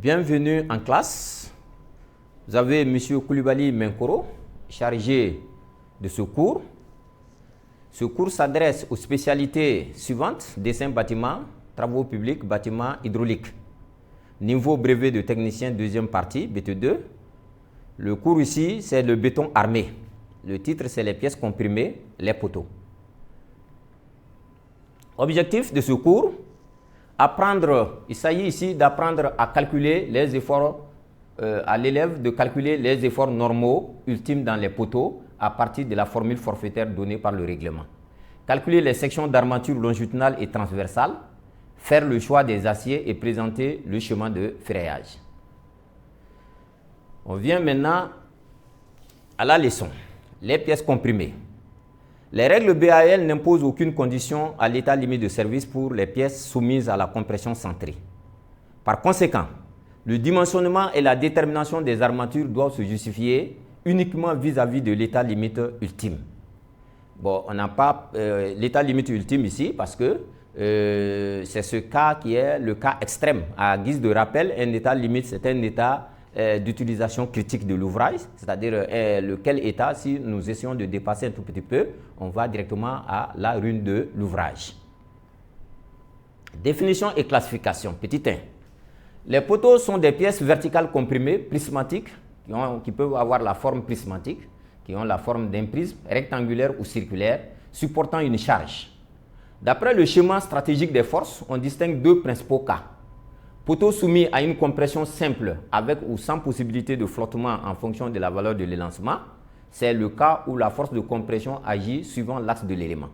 Bienvenue en classe. Vous avez M. Koulibaly Menkoro, chargé de ce cours. Ce cours s'adresse aux spécialités suivantes: dessin bâtiment, travaux publics, bâtiment hydraulique. Niveau brevet de technicien, deuxième partie, BT2. Le cours ici, c'est le béton armé. Le titre, c'est les pièces comprimées, les poteaux. Objectif de ce cours, il s'agit ici d'apprendre à calculer les efforts, à l'élève de calculer les efforts normaux ultimes dans les poteaux à partir de la formule forfaitaire donnée par le règlement. Calculer les sections d'armature longitudinale et transversale, faire le choix des aciers et présenter le chemin de ferraillage. On vient maintenant à la leçon. Les pièces comprimées. Les règles BAL n'imposent aucune condition à l'état limite de service pour les pièces soumises à la compression centrée. Par conséquent, le dimensionnement et la détermination des armatures doivent se justifier uniquement vis-à-vis de l'état limite ultime. Bon, on n'a pas l'état limite ultime ici parce que c'est ce cas qui est le cas extrême. À guise de rappel, un état limite, c'est un état d'utilisation critique de l'ouvrage, c'est-à-dire lequel état, si nous essayons de dépasser un tout petit peu, on va directement à la ruine de l'ouvrage. Définition et classification. Petit 1. Les poteaux sont des pièces verticales comprimées, prismatiques, qui peuvent avoir la forme prismatique, qui ont la forme d'un prisme rectangulaire ou circulaire, supportant une charge. D'après le schéma stratégique des forces, on distingue deux principaux cas. Poteaux soumis à une compression simple avec ou sans possibilité de flottement en fonction de la valeur de l'élancement, c'est le cas où la force de compression agit suivant l'axe de l'élément.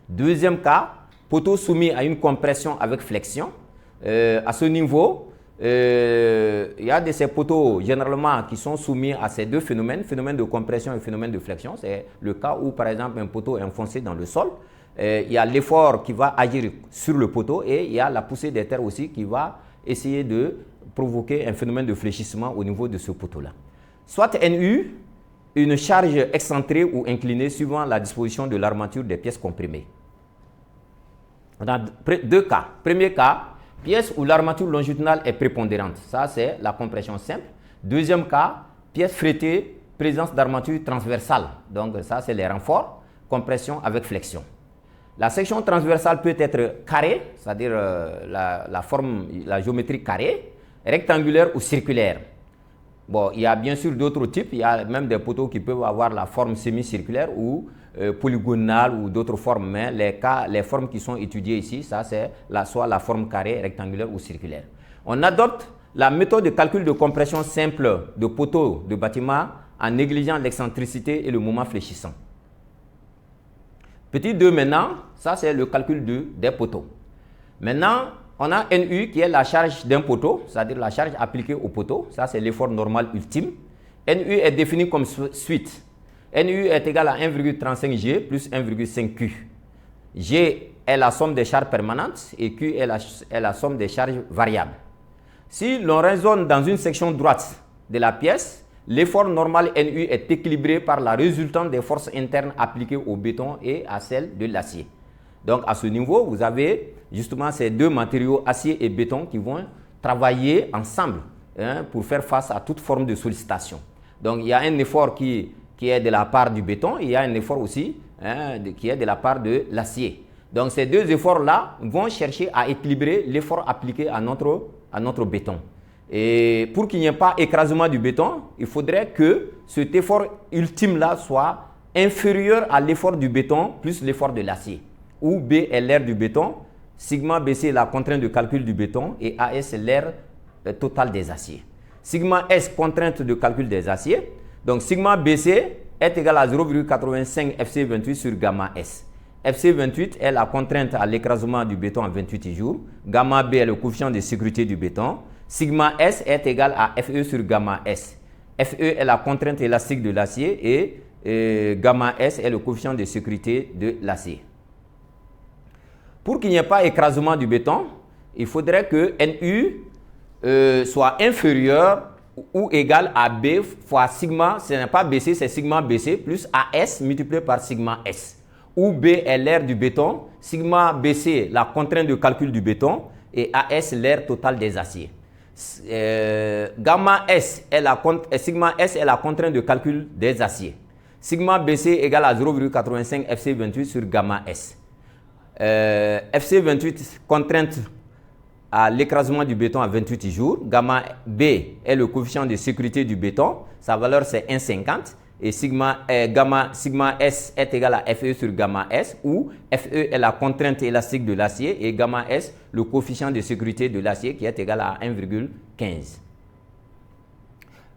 Deuxième cas, poteaux soumis à une compression avec flexion. À ce niveau, il y a de ces poteaux généralement qui sont soumis à ces deux phénomènes, phénomène de compression et phénomène de flexion. C'est le cas où par exemple un poteau est enfoncé dans le sol. Il y a l'effort qui va agir sur le poteau et il y a la poussée des terres aussi qui va essayer de provoquer un phénomène de fléchissement au niveau de ce poteau-là. Soit NU, une charge excentrée ou inclinée suivant la disposition de l'armature des pièces comprimées. On a deux cas. Premier cas, pièce où l'armature longitudinale est prépondérante. Ça, c'est la compression simple. Deuxième cas, pièce frettée, présence d'armature transversale. Donc, ça, c'est les renforts, compression avec flexion. La section transversale peut être carrée, c'est-à-dire la forme, la géométrie carrée, rectangulaire ou circulaire. Bon, il y a bien sûr d'autres types, il y a même des poteaux qui peuvent avoir la forme semi-circulaire ou polygonale ou d'autres formes, mais les formes qui sont étudiées ici, ça c'est soit la forme carrée, rectangulaire ou circulaire. On adopte la méthode de calcul de compression simple de poteaux de bâtiment en négligeant l'excentricité et le moment fléchissant. Petit 2 maintenant, ça c'est le calcul des poteaux. Maintenant, on a NU qui est la charge d'un poteau, c'est-à-dire la charge appliquée au poteau. Ça c'est l'effort normal ultime. NU est défini comme suite. NU est égal à 1,35 G plus 1,5 Q. G est la somme des charges permanentes et Q est la somme des charges variables. Si l'on raisonne dans une section droite de la pièce, l'effort normal NU est équilibré par la résultante des forces internes appliquées au béton et à celle de l'acier. Donc à ce niveau, vous avez justement ces deux matériaux, acier et béton, qui vont travailler ensemble pour faire face à toute forme de sollicitation. Donc il y a un effort qui est de la part du béton et il y a un effort aussi qui est de la part de l'acier. Donc ces deux efforts-là vont chercher à équilibrer l'effort appliqué à notre béton. Et pour qu'il n'y ait pas écrasement du béton, il faudrait que cet effort ultime-là soit inférieur à l'effort du béton plus l'effort de l'acier. Où B est l'aire du béton, sigma BC est la contrainte de calcul du béton et AS est l'aire totale des aciers. Sigma S, contrainte de calcul des aciers. Donc sigma BC est égal à 0,85 FC28 sur gamma S. FC28 est la contrainte à l'écrasement du béton en 28 jours. Gamma B est le coefficient de sécurité du béton. Sigma S est égal à FE sur gamma S. FE est la contrainte élastique de l'acier et gamma S est le coefficient de sécurité de l'acier. Pour qu'il n'y ait pas écrasement du béton, il faudrait que NU soit inférieur ou égal à B fois sigma, ce n'est pas BC, c'est sigma BC plus AS multiplié par sigma S. Où B est l'aire du béton, sigma BC la contrainte de calcul du béton et AS l'aire totale des aciers. Gamma S est sigma S est la contrainte de calcul des aciers. Sigma BC égale à 0,85 FC28 sur gamma S. FC28 contrainte à l'écrasement du béton à 28 jours. Gamma B est le coefficient de sécurité du béton. Sa valeur c'est 1,50. Et sigma S est égal à FE sur gamma S, où FE est la contrainte élastique de l'acier et gamma S le coefficient de sécurité de l'acier qui est égal à 1,15.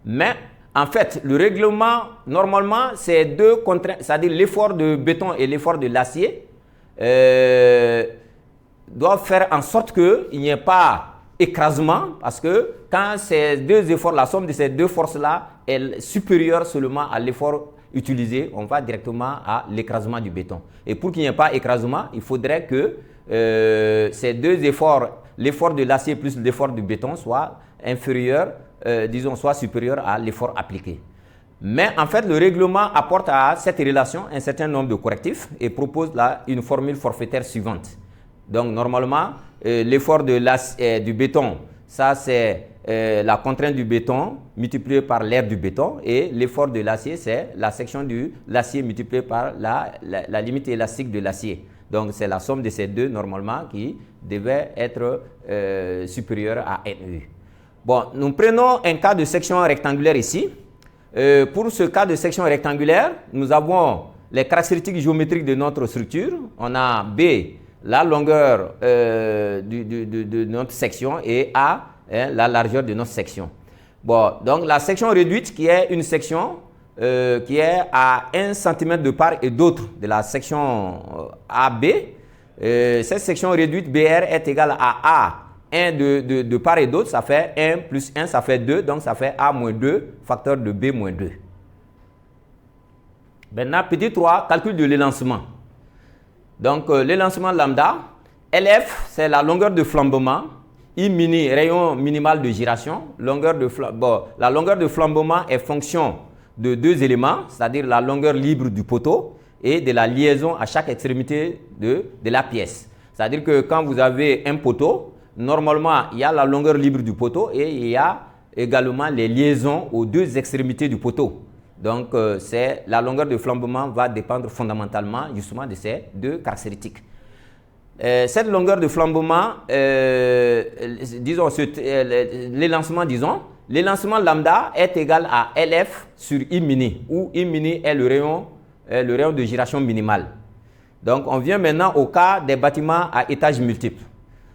Mais en fait, le règlement, normalement, c'est deux contraintes, c'est-à-dire l'effort de béton et l'effort de l'acier doivent faire en sorte qu'il n'y ait pas écrasement, parce que quand ces deux efforts, la somme de ces deux forces-là est supérieure seulement à l'effort utilisé, on va directement à l'écrasement du béton. Et pour qu'il n'y ait pas écrasement, il faudrait que ces deux efforts, l'effort de l'acier plus l'effort du béton, soit inférieur, soit supérieur à l'effort appliqué. Mais en fait, le règlement apporte à cette relation un certain nombre de correctifs et propose là une formule forfaitaire suivante. Donc, normalement, l'effort du béton, ça c'est la contrainte du béton multipliée par l'aire du béton, et l'effort de l'acier, c'est la section de l'acier multipliée par la limite élastique de l'acier. Donc, c'est la somme de ces deux, normalement, qui devait être supérieure à NU. Bon, nous prenons un cas de section rectangulaire ici. Pour ce cas de section rectangulaire, nous avons les caractéristiques géométriques de notre structure. On a B, la longueur de notre section, et A, la largeur de notre section. Bon, donc la section réduite, qui est une section qui est à 1 cm de part et d'autre de la section AB, cette section réduite BR est égale à 1 de part et d'autre, ça fait 1 plus 1, ça fait 2, donc ça fait A moins 2, facteur de B moins 2. Maintenant, petit 3, calcul de l'élancement. Donc, l'élancement lambda, LF, c'est la longueur de flambement, I mini, rayon minimal de giration. La longueur de flambement est fonction de deux éléments, c'est-à-dire la longueur libre du poteau et de la liaison à chaque extrémité de la pièce. C'est-à-dire que quand vous avez un poteau, normalement, il y a la longueur libre du poteau et il y a également les liaisons aux deux extrémités du poteau. Donc, la longueur de flambement va dépendre fondamentalement justement de ces deux caractéristiques. Cette longueur de flambement, l'élancement lambda est égal à LF sur I mini, où I mini est le rayon de giration minimale. Donc, on vient maintenant au cas des bâtiments à étages multiples.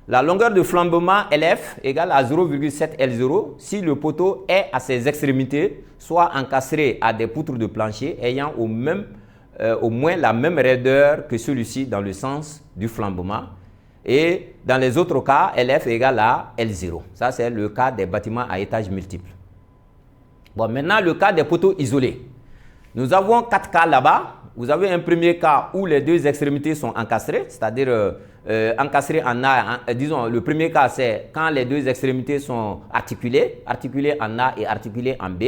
La longueur de flambement LF égale à 0,7 L0 si le poteau est à ses extrémités, soit encastré à des poutres de plancher ayant au moins la même raideur que celui-ci dans le sens du flambement. Et dans les autres cas, LF égale à L0. Ça, c'est le cas des bâtiments à étages multiples. Bon, maintenant, le cas des poteaux isolés. Nous avons 4 cas là-bas. Vous avez un premier cas où les deux extrémités sont encastrées, c'est-à-dire encastrées en A. Le premier cas, c'est quand les deux extrémités sont articulées en A et articulées en B.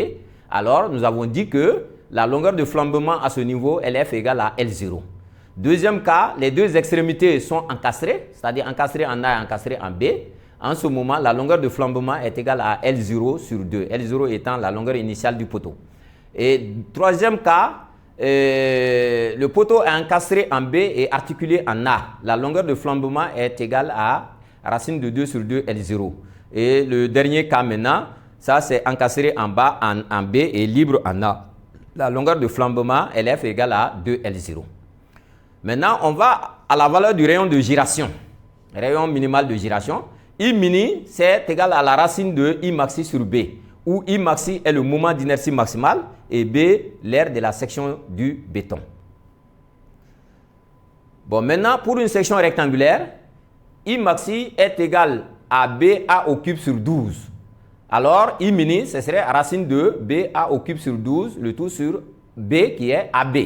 Alors, nous avons dit que la longueur de flambement à ce niveau, LF égale à L0. Deuxième cas, les deux extrémités sont encastrées, c'est-à-dire encastrées en A et encastrées en B. En ce moment, la longueur de flambement est égale à L0 sur 2, L0 étant la longueur initiale du poteau. Et troisième cas, le poteau est encastré en B et articulé en A. La longueur de flambement est égale à racine de 2 sur 2 L0. Et le dernier cas maintenant, ça c'est encastré en bas en B et libre en A. La longueur de flambement LF égale à 2 L0. Maintenant, on va à la valeur du rayon de giration. Rayon minimal de giration. I mini, c'est égal à la racine de I maxi sur B, où I maxi est le moment d'inertie maximale et B, l'aire de la section du béton. Bon, maintenant, pour une section rectangulaire, I maxi est égal à BA au cube sur 12. Alors, I mini, ce serait racine de BA au cube sur 12, le tout sur B qui est AB.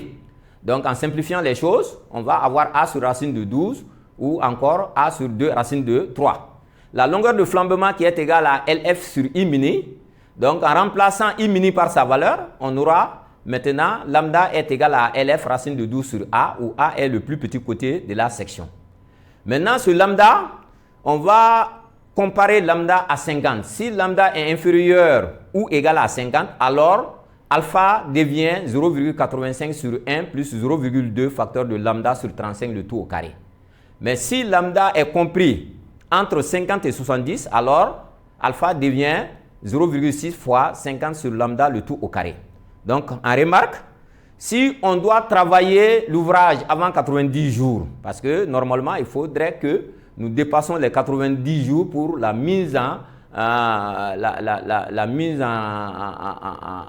Donc, en simplifiant les choses, on va avoir A sur racine de 12 ou encore A sur 2 racine de 3. La longueur de flambement qui est égale à LF sur I mini. Donc, en remplaçant I mini par sa valeur, on aura maintenant lambda est égal à LF racine de 12 sur A, où A est le plus petit côté de la section. Maintenant, ce lambda, on va comparer lambda à 50. Si lambda est inférieur ou égal à 50, alors alpha devient 0,85 sur 1 plus 0,2 facteur de lambda sur 35, le tout au carré. Mais si lambda est compris entre 50 et 70, alors alpha devient 0,6 fois 50 sur lambda, le tout au carré. Donc, en remarque, si on doit travailler l'ouvrage avant 90 jours, parce que normalement, il faudrait que nous dépassons les 90 jours pour la mise en,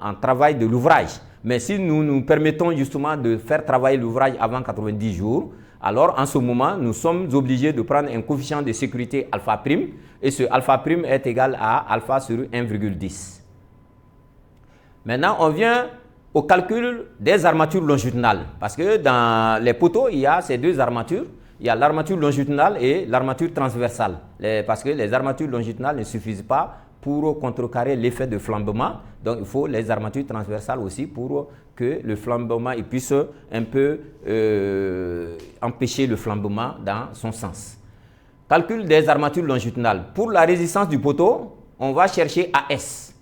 en travail de l'ouvrage. Mais si nous nous permettons justement de faire travailler l'ouvrage avant 90 jours, alors en ce moment, nous sommes obligés de prendre un coefficient de sécurité alpha prime, et ce alpha prime est égal à alpha sur 1,10. Maintenant, on vient au calcul des armatures longitudinales, parce que dans les poteaux, il y a ces deux armatures. Il y a l'armature longitudinale et l'armature transversale, parce que les armatures longitudinales ne suffisent pas pour contrecarrer l'effet de flambement. Donc, il faut les armatures transversales aussi pour que le flambement il puisse un peu empêcher le flambement dans son sens. Calcul des armatures longitudinales. Pour la résistance du poteau, on va chercher AS.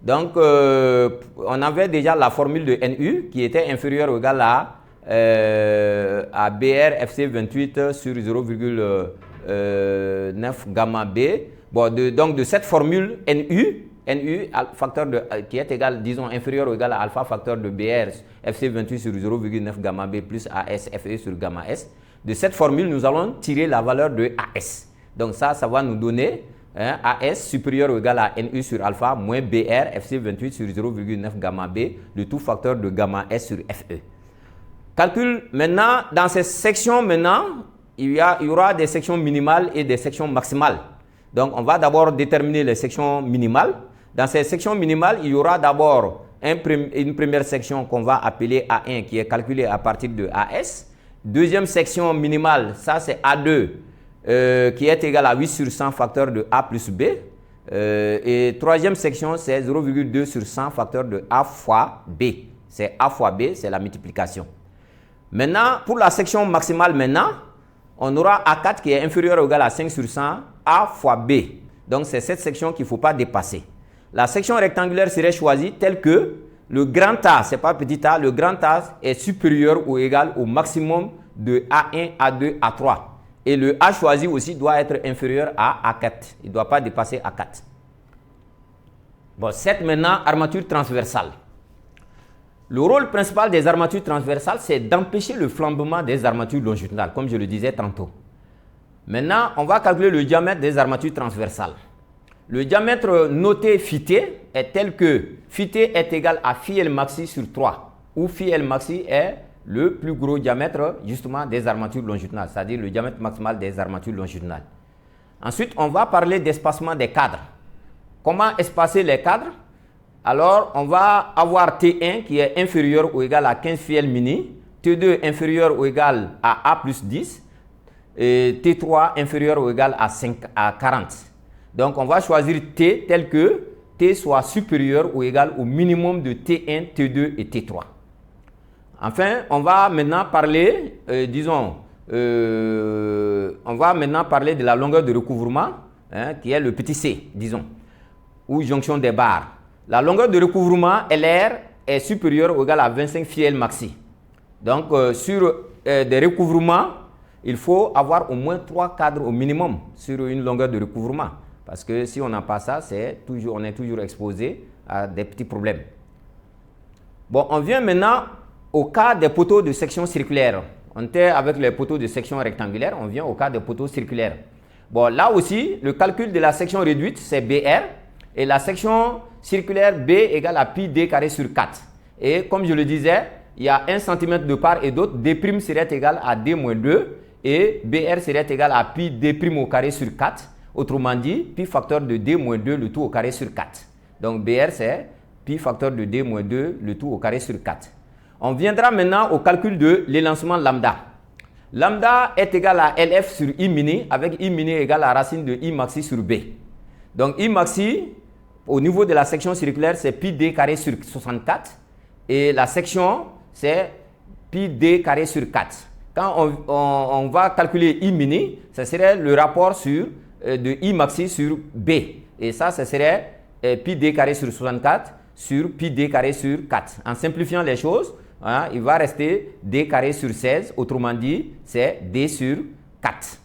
Donc, on avait déjà la formule de NU qui était inférieure ou égale à BR FC 28 sur 0,9 gamma B. Bon, donc de cette formule NU facteur de, qui est égal, disons, inférieur ou égal à alpha facteur de BR FC 28 sur 0,9 gamma B plus AS FE sur gamma S. De cette formule, nous allons tirer la valeur de AS. Donc ça va nous donner AS supérieur ou égal à NU sur alpha moins BR FC 28 sur 0,9 gamma B, le tout facteur de gamma S sur FE. Calcul maintenant, dans ces sections maintenant, il y aura des sections minimales et des sections maximales. Donc on va d'abord déterminer les sections minimales. Dans ces sections minimales, il y aura d'abord une première section qu'on va appeler A1 qui est calculée à partir de AS. Deuxième section minimale, ça c'est A2 qui est égal à 8 sur 100 facteur de A plus B. Et troisième section, c'est 0,2 sur 100 facteur de A fois B. C'est A fois B, c'est la multiplication. Maintenant, pour la section maximale, maintenant, on aura A4 qui est inférieur ou égal à 5 sur 100, A fois B. Donc, c'est cette section qu'il ne faut pas dépasser. La section rectangulaire serait choisie telle que le grand A, ce n'est pas petit a, le grand A est supérieur ou égal au maximum de A1, A2, A3. Et le A choisi aussi doit être inférieur à A4. Il ne doit pas dépasser A4. Bon, cette maintenant, armature transversale. Le rôle principal des armatures transversales, c'est d'empêcher le flambement des armatures longitudinales, comme je le disais tantôt. Maintenant, on va calculer le diamètre des armatures transversales. Le diamètre noté φt est tel que φt est égal à φL maxi sur 3, où φL maxi est le plus gros diamètre justement des armatures longitudinales, c'est-à-dire le diamètre maximal des armatures longitudinales. Ensuite, on va parler d'espacement des cadres. Comment espacer les cadres? Alors, on va avoir T1 qui est inférieur ou égal à 15 φL mini, T2 inférieur ou égal à A plus 10, et T3 inférieur ou égal à 40. Donc, on va choisir T tel que T soit supérieur ou égal au minimum de T1, T2 et T3. Enfin, on va maintenant parler, on va maintenant parler de la longueur de recouvrement, qui est le petit c, disons, ou jonction des barres. La longueur de recouvrement LR est supérieure ou égale à 25 φL maxi. Donc, sur des recouvrements, il faut avoir au moins 3 cadres au minimum sur une longueur de recouvrement. Parce que si on n'a pas ça, on est toujours exposé à des petits problèmes. Bon, on vient maintenant au cas des poteaux de section circulaire. On était avec les poteaux de section rectangulaire, on vient au cas des poteaux circulaires. Bon, là aussi, le calcul de la section réduite, c'est BR. Et la section circulaire B égale à pi d carré sur 4. Et comme je le disais, il y a 1 cm de part et d'autre. D' serait égal à D moins 2 et BR serait égal à pi d' au carré sur 4. Autrement dit, pi facteur de D moins 2 le tout au carré sur 4. Donc BR c'est pi facteur de D moins 2 le tout au carré sur 4. On viendra maintenant au calcul de l'élancement lambda. Lambda est égal à LF sur I mini avec I mini égal à racine de I maxi sur B. Donc I maxi, au niveau de la section circulaire, c'est pi d carré sur 64 et la section, c'est pi d carré sur 4. Quand on va calculer I mini, ce serait le rapport sur de I maxi sur B. Et ça, ce serait pi d carré sur 64 sur pi d carré sur 4. En simplifiant les choses, hein, il va rester d carré sur 16. Autrement dit, c'est d sur 4.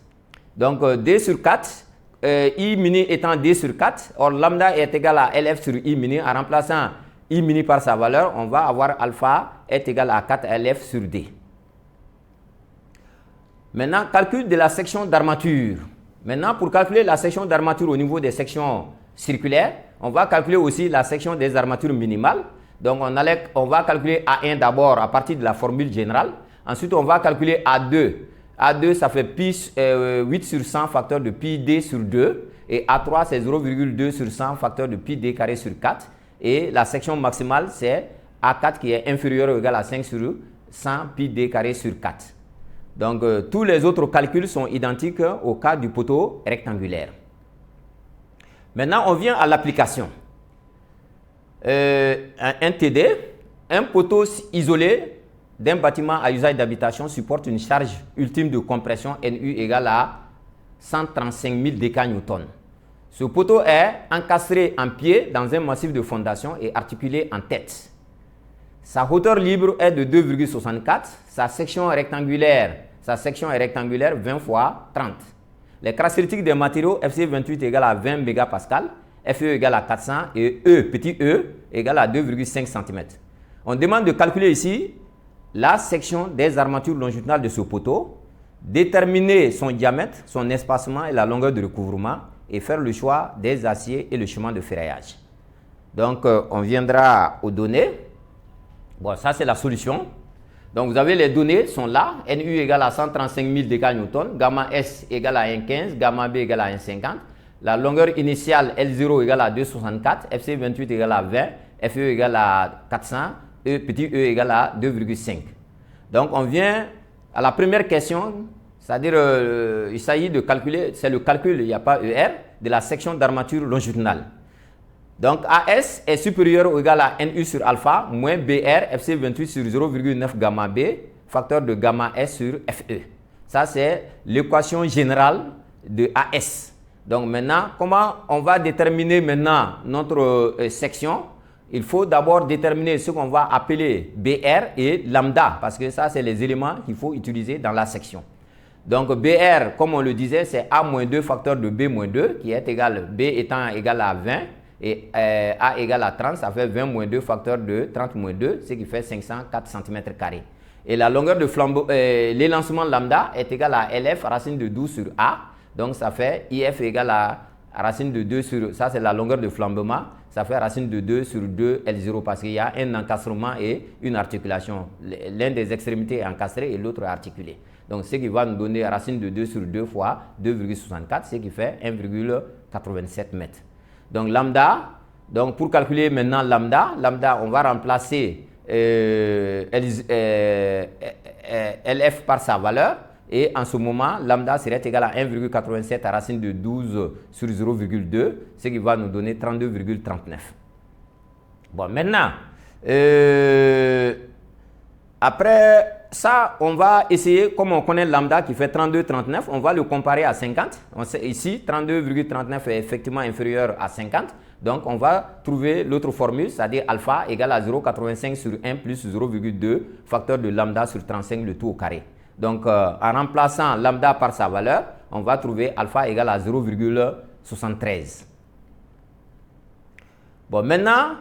Donc, d sur 4, I mini étant d sur 4, or lambda est égal à LF sur I mini. En remplaçant I mini par sa valeur, on va avoir alpha est égal à 4 LF sur D. Maintenant, calcul de la section d'armature. Maintenant, pour calculer la section d'armature au niveau des sections circulaires, on va calculer aussi la section des armatures minimales. Donc, on va calculer A1 d'abord à partir de la formule générale. Ensuite, on va calculer A2. A2, ça fait pi 8 sur 100 facteur de pi d sur 2. Et A3, c'est 0,2 sur 100 facteur de pi d carré sur 4. Et la section maximale, c'est A4 qui est inférieur ou égal à 5 sur 100 pi d carré sur 4. Donc, tous les autres calculs sont identiques au cas du poteau rectangulaire. Maintenant, on vient à l'application. Un TD, un poteau isolé d'un bâtiment à usage d'habitation supporte une charge ultime de compression NU égale à 135 000 déca-newtons. Ce poteau est encastré en pied dans un massif de fondation et articulé en tête. Sa hauteur libre est de 2,64. Sa section est rectangulaire 20 fois 30. Les caractéristiques des matériaux FC28 égale à 20 mégapascal, FE égale à 400 et E, petit e, égale à 2,5 cm. On demande de calculer ici la section des armatures longitudinales de ce poteau, déterminer son diamètre, son espacement et la longueur de recouvrement et faire le choix des aciers et le chemin de ferraillage. Donc, on viendra aux données. Bon, ça, c'est la solution. Donc, vous avez les données, sont là. NU égale à 135 000 déca-newtons, gamma S égale à 1,15, gamma B égale à 1,50. La longueur initiale L0 égale à 2,64, FC28 égale à 20, FE égale à 400, petit e égale à 2,5. Donc, on vient à la première question, c'est-à-dire il s'agit de calculer, c'est le calcul, il n'y a pas ER, de la section d'armature longitudinale. Donc, AS est supérieur ou égal à NU sur alpha moins BR FC28 sur 0,9 gamma B, facteur de gamma S sur FE. Ça, c'est l'équation générale de AS. Donc, maintenant, comment on va déterminer maintenant notre section? Il faut d'abord déterminer ce qu'on va appeler BR et lambda, parce que ça, c'est les éléments qu'il faut utiliser dans la section. Donc, BR, comme on le disait, c'est A-2 facteur de B-2, qui est égal, B étant égal à 20, et A égale à 30, ça fait 20-2 facteur de 30-2, ce qui fait 504 cm². Et la longueur de flambeau, l'élancement lambda est égal à LF racine de 12 sur A, donc ça fait IF égale à racine de 2 sur, ça c'est la longueur de flambement, ça fait racine de 2 sur 2 L0 parce qu'il y a un encastrement et une articulation. L'un des extrémités est encastré et l'autre est articulé. Donc ce qui va nous donner racine de 2 sur 2 fois 2,64, ce qui fait 1,87 mètres. Donc lambda, donc pour calculer maintenant lambda, on va remplacer LF par sa valeur. Et en ce moment, lambda serait égal à 1,87 à racine de 12 sur 0,2, ce qui va nous donner 32,39. Bon, maintenant, après ça, on va essayer, comme on connaît lambda qui fait 32,39, on va le comparer à 50. On sait ici, 32,39 est effectivement inférieur à 50. Donc, on va trouver l'autre formule, c'est-à-dire alpha égale à 0,85 sur 1 plus 0,2 facteur de lambda sur 35, le tout au carré. Donc, en remplaçant lambda par sa valeur, on va trouver alpha égale à 0,73. Bon, maintenant,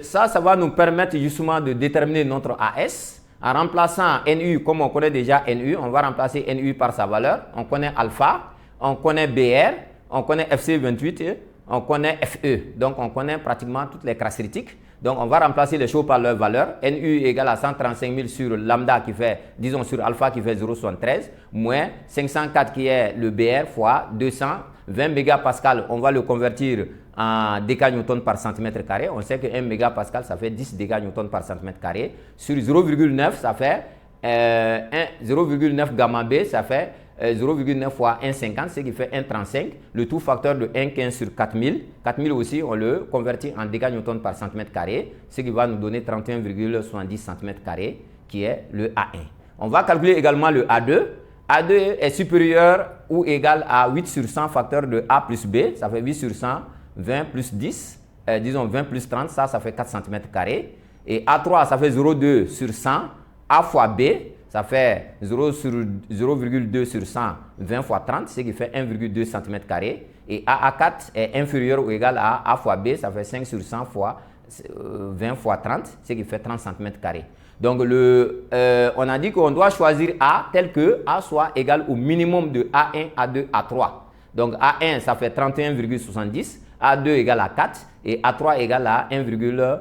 ça va nous permettre justement de déterminer notre AS. En remplaçant NU, comme on connaît déjà NU, on va remplacer NU par sa valeur. On connaît alpha, on connaît BR, on connaît FC28, on connaît FE. Donc, on connaît pratiquement toutes les caractéristiques. Donc, on va remplacer les choses par leur valeur. NU égale à 135 000 sur lambda qui fait, disons sur alpha qui fait 0,73, moins 504 qui est le BR fois 220 mégapascal. On va le convertir en déca-newton par centimètre carré. On sait que 1 mégapascal, ça fait 10 déca-newton par centimètre carré. Sur 0,9, ça fait 0,9 gamma B, ça fait 0,9 fois 1,50, ce qui fait 1,35. Le tout facteur de 1,15 sur 4000. 4000 aussi, on le convertit en déca-newton par centimètre carré, ce qui va nous donner 31,70 cm², qui est le A1. On va calculer également le A2. A2 est supérieur ou égal à 8 sur 100 facteur de A plus B, ça fait 8 sur 100, 20 plus 10, disons 20 plus 30, ça fait 4 cm². Et A3, ça fait 0,2 sur 100, A fois B, ça fait 0,2 sur 100, 20 fois 30, ce qui fait 1,2 cm². Et AA4 est inférieur ou égal à A fois B, ça fait 5 sur 100 fois 20 fois 30, ce qui fait 30 cm². Donc, on a dit qu'on doit choisir A tel que A soit égal au minimum de A1, A2, A3. Donc, A1, ça fait 31,70, A2 égale à 4 et A3 égale à 1,2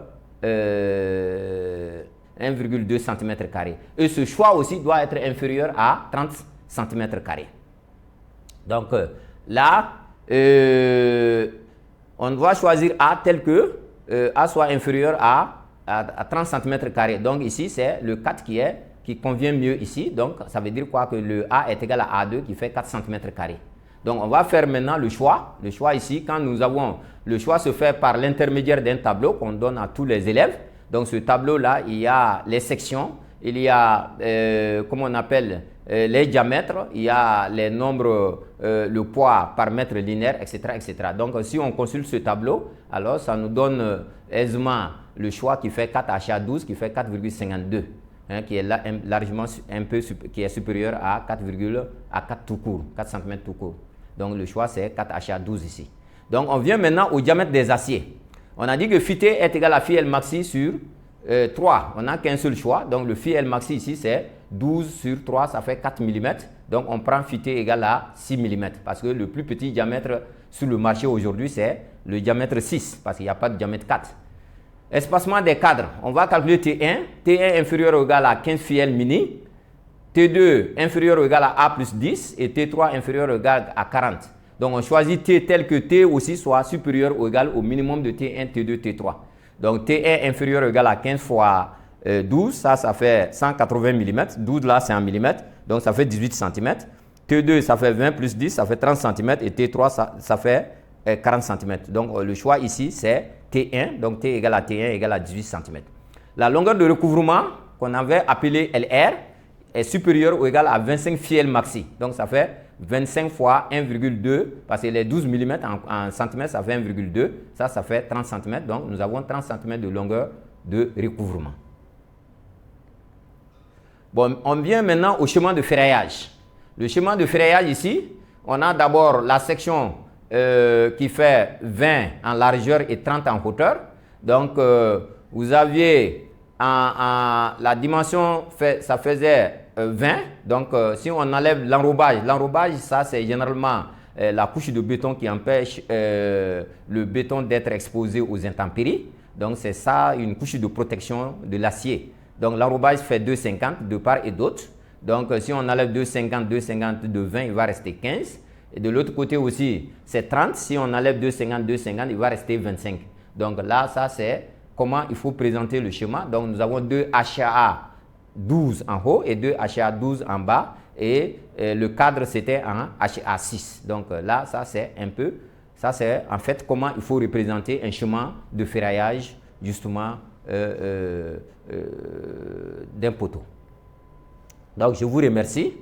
cm². Et ce choix aussi doit être inférieur à 30 cm². Donc, là, on doit choisir A tel que A soit inférieur à 30 cm². Donc ici, c'est le 4 qui convient mieux ici. Donc ça veut dire quoi? Que le A est égal à A2 qui fait 4 cm². Donc on va faire maintenant le choix. Le choix ici, quand nous avons le choix se fait par l'intermédiaire d'un tableau qu'on donne à tous les élèves. Donc ce tableau-là, il y a les sections, il y a, comment on appelle, les diamètres, il y a les nombres, le poids par mètre linéaire, etc., etc. Donc si on consulte ce tableau, alors ça nous donne aisément le choix qui fait 4HA12 qui fait 4,52, hein, qui est là, largement qui est supérieur à 4 tout court, 4 cm tout court. Donc le choix c'est 4HA12 ici. Donc on vient maintenant au diamètre des aciers. On a dit que phi t est égal à phi L maxi sur 3. On n'a qu'un seul choix. Donc le phi L maxi ici c'est 12 sur 3, ça fait 4 mm. Donc on prend phi t égal à 6 mm parce que le plus petit diamètre sur le marché aujourd'hui c'est le diamètre 6 parce qu'il n'y a pas de diamètre 4. Espacement des cadres, on va calculer T1. T1 inférieur ou égal à 15 phi L mini. T2 inférieur ou égal à A plus 10 et T3 inférieur ou égal à 40. Donc on choisit T tel que T aussi soit supérieur ou égal au minimum de T1, T2, T3. Donc T1 inférieur ou égal à 15 fois 12, ça fait 180 mm. 12 là c'est en mm, donc ça fait 18 cm. T2 ça fait 20 plus 10, ça fait 30 cm et T3 ça fait 40 cm. Donc le choix ici c'est T1, donc T égale à T1 égale à 18 cm. La longueur de recouvrement qu'on avait appelée LR est supérieure ou égale à 25 phi L maxi. Donc ça fait 25 fois 1,2 parce que les 12 mm en centimètres ça fait 1,2. Ça fait 30 cm. Donc nous avons 30 cm de longueur de recouvrement. Bon, on vient maintenant au chemin de ferraillage. Le chemin de ferraillage ici, on a d'abord la section qui fait 20 en largeur et 30 en hauteur. Donc, vous aviez la dimension, ça faisait 20. Donc, si on enlève l'enrobage, ça c'est généralement la couche de béton qui empêche le béton d'être exposé aux intempéries. Donc, c'est ça, une couche de protection de l'acier. Donc, l'enrobage fait 2,50 de part et d'autre. Donc, si on enlève 2,50 de 20, il va rester 15. Et de l'autre côté aussi, c'est 30. Si on enlève 2,50, il va rester 25. Donc là, ça c'est comment il faut présenter le schéma. Donc nous avons deux HA 12 en haut et deux HA 12 en bas. Et le cadre c'était en HA 6. Donc là, ça c'est en fait comment il faut représenter un chemin de ferraillage justement d'un poteau. Donc je vous remercie.